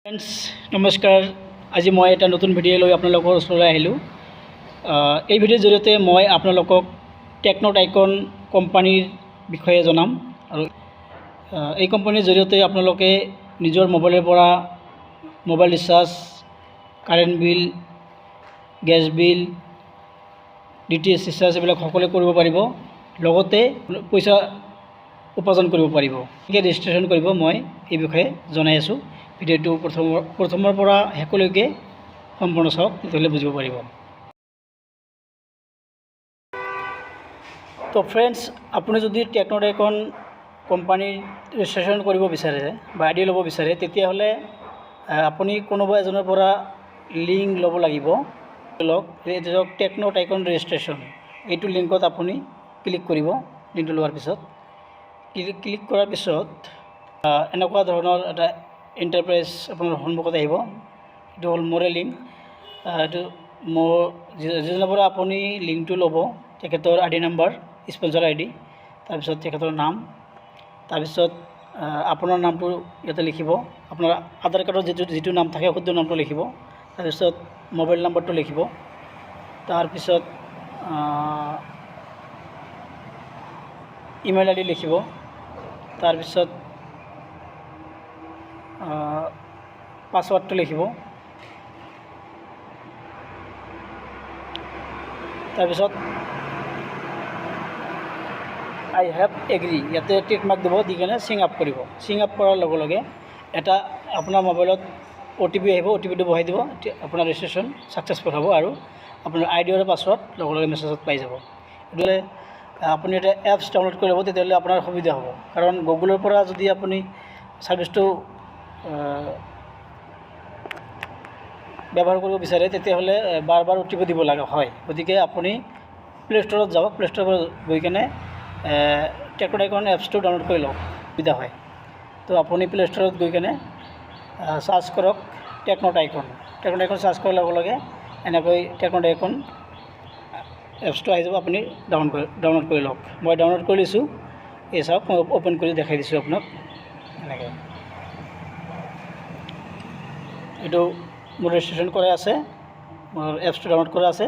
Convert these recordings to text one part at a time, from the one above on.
Friends নমস্কাৰ। আজি মই এটা নতুন ভিডিঅ' লৈ আপোনালোকৰ ওচৰলৈ আহিলোঁ। এই ভিডিঅ'ৰ জৰিয়তে মই আপোনালোকক টেকন'টাইকন কোম্পানীৰ বিষয়ে জনাম আৰু এই কোম্পানীৰ জৰিয়তে আপোনালোকে নিজৰ মোবাইলৰ পৰা mobile recharge, current bill, gas bill, DTH recharge এইবিলাক সকলোৱে কৰিব পাৰিব। লগতে পইচা উপাৰ্জন কৰিব পাৰিব। কেনেকৈ ৰেজিষ্ট্ৰেশ্যন কৰিব মই এই বিষয়ে জনাই আছোঁ। ভিডিঅ'টো প্ৰথমৰ পৰা শেষলৈকে সম্পূৰ্ণ চাওক, তেতিয়াহ'লে বুজিব পাৰিব। তো ফ্ৰেণ্ডছ, আপুনি যদি টেকন'টাইকন কোম্পানীৰ ৰেজিষ্ট্ৰেশ্যন কৰিব বিচাৰে বা ID ল'ব বিচাৰে, তেতিয়াহ'লে আপুনি কোনোবা এজনৰ পৰা লিংক ল'ব লাগিব। এইটো টেকন'টাইকন ৰেজিষ্ট্ৰেশ্যন, এইটো লিংকত আপুনি ক্লিক কৰিব। লিংকটো লোৱাৰ পিছত ক্লিক কৰাৰ পিছত এনেকুৱা ধৰণৰ এটা ইণ্টাৰপ্ৰাইজ আপোনাৰ সন্মুখত আহিব। এইটো হ'ল মোৰে লিংক। এইটো মোৰ যিজনৰ পৰা আপুনি লিংকটো ল'ব, তেখেতৰ ID নাম্বাৰ, স্পনচাৰ ID, তাৰপিছত তেখেতৰ নাম, তাৰপিছত আপোনাৰ নামটো ইয়াতে লিখিব। আপোনাৰ আধাৰ কাৰ্ডৰ যিটো নাম থাকে শুদ্ধ নামটো লিখিব। তাৰপিছত মোবাইল নাম্বাৰটো লিখিব। তাৰপিছত ইমেইল ID লিখিব। তাৰপিছত পাছৱাৰ্ডটো লিখিব। তাৰপিছত আই হেভ এগ্ৰি, ইয়াতে টিক মাৰ্ক দিব, দি কেনে চিং আপ কৰিব। চিং আপ কৰাৰ লগে লগে এটা আপোনাৰ মোবাইলত OTP আহিব। OTPটো বহাই দিব, আপোনাৰ ৰেজিষ্ট্ৰেশ্যন ছাকচেছফুল হ'ব আৰু আপোনাৰ ID আৰু পাছৱাৰ্ড লগে লগে মেছেজত পাই যাব। গতিকে আপুনি এটা এপছ ডাউনলোড কৰি ল'ব, তেতিয়াহ'লে আপোনাৰ সুবিধা হ'ব। কাৰণ গুগলৰ পৰা যদি আপুনি ছাৰ্ভিচটো ব্যৱহাৰ কৰিব বিচাৰে, তেতিয়াহ'লে বাৰ বাৰ OTP দিব লগা হয়। গতিকে আপুনি প্লে' ষ্টৰত যাওক, প্লে' ষ্টৰৰ পৰা গৈ কেনে টেকন'টাইকন এপছটো ডাউনলোড কৰি লওক, সুবিধা হয়। তো আপুনি প্লে' ষ্টৰত গৈ কেনে চাৰ্চ কৰক টেকন'টাইকন। টেকন'টাইকন চাৰ্চ কৰাৰ লগে লগে এনেকৈ টেকন'টাইকন এপছটো আহি যাব। আপুনি ডাউনলোড কৰি লওক। মই ডাউনলোড কৰি লৈছোঁ। এই চাওক, মই অ'পেন কৰি দেখাই দিছোঁ আপোনাক। এনেকৈ এইটো মোৰ ৰেজিষ্ট্ৰেশ্যন কৰা আছে, মোৰ এপছটো ডাউনলোড কৰা আছে।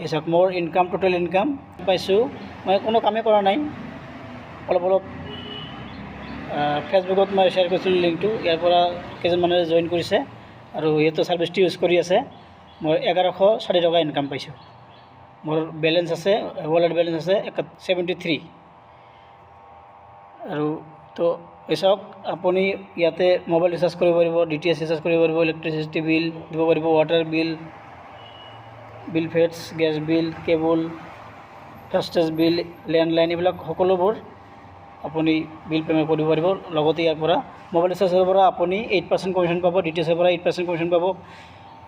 এই চাওক, মোৰ ইনকাম, টোটেল ইনকাম পাইছোঁ। মই কোনো কামেই কৰা নাই, অলপ ফেচবুকত মই শ্বেয়াৰ কৰিছিলোঁ লিংকটো। ইয়াৰ পৰা কেইজনমানে জইন কৰিছে আৰু সিহঁতৰ ছাৰ্ভিচটো ইউজ কৰি আছে। মই 1104 টকা ইনকাম পাইছোঁ। মোৰ বেলেঞ্চ আছে, ৱালেট বেলেঞ্চ আছে 73। আৰু তো এই চাওক, আপুনি ইয়াতে মোবাইল ৰিচাৰ্জ কৰিব পাৰিব, DTH ৰিচাৰ্জ কৰিব পাৰিব, ইলেক্ট্ৰিচিটি বিল দিব পাৰিব, ৱাটাৰ বিল, ফেটছ, গেছ বিল, কেবল, ফাষ্টেজ বিল, লেণ্ডলাইন, এইবিলাক সকলোবোৰ আপুনি বিল পে'মেণ্ট কৰিব পাৰিব। লগতে ইয়াৰ পৰা মোবাইল ৰিচাৰ্জৰ পৰা আপুনি 8% কমিশ্যন পাব, DTHৰ পৰা 8% কমিশ্যন পাব,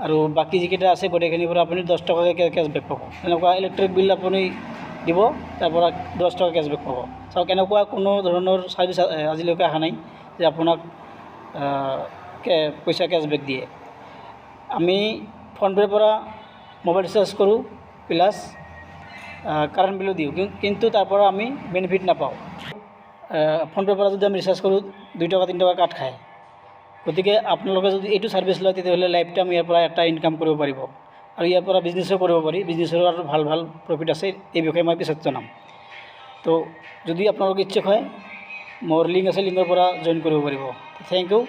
আৰু বাকী যিকেইটা আছে গোটেইখিনিৰ পৰা আপুনি 10 টকাকৈ কেছবেক পাব। এনেকুৱা ইলেক্ট্ৰিক বিল আপুনি দিব, তাৰ পৰা 10 টকা কেছবেক পাব। চাওক, এনেকুৱা কোনো ধৰণৰ ছাৰ্ভিচ আজিলৈকে অহা নাই যে আপোনাক পইচা কেছবেক দিয়ে। আমি ফোনপে'ৰ পৰা মোবাইল ৰিচাৰ্জ কৰোঁ, প্লাছ কাৰেণ্ট বিলো দিওঁ, কিন্তু তাৰ পৰা আমি বেনিফিট নাপাওঁ। ফোনপে'ৰ পৰা যদি আমি ৰিচাৰ্জ কৰোঁ, 2 টকা 3 টকা কাট খায়। গতিকে আপোনালোকে যদি এইটো ছাৰ্ভিচ লয়, তেতিয়াহ'লে লাইফ টাইম ইয়াৰ পৰা এটা ইনকাম কৰিব পাৰিব আৰু ইয়াৰ পৰা বিজনেছো কৰিব পাৰি। বিজনেছৰো আৰু ভাল ভাল প্ৰফিট আছে, এই বিষয়ে মই পিছত জনাম। তো যদি আপোনালোক ইচ্ছুক হয়, মোৰ লিংক আছে, লিংকৰ পৰা জইন কৰিব পাৰিব। Thank U.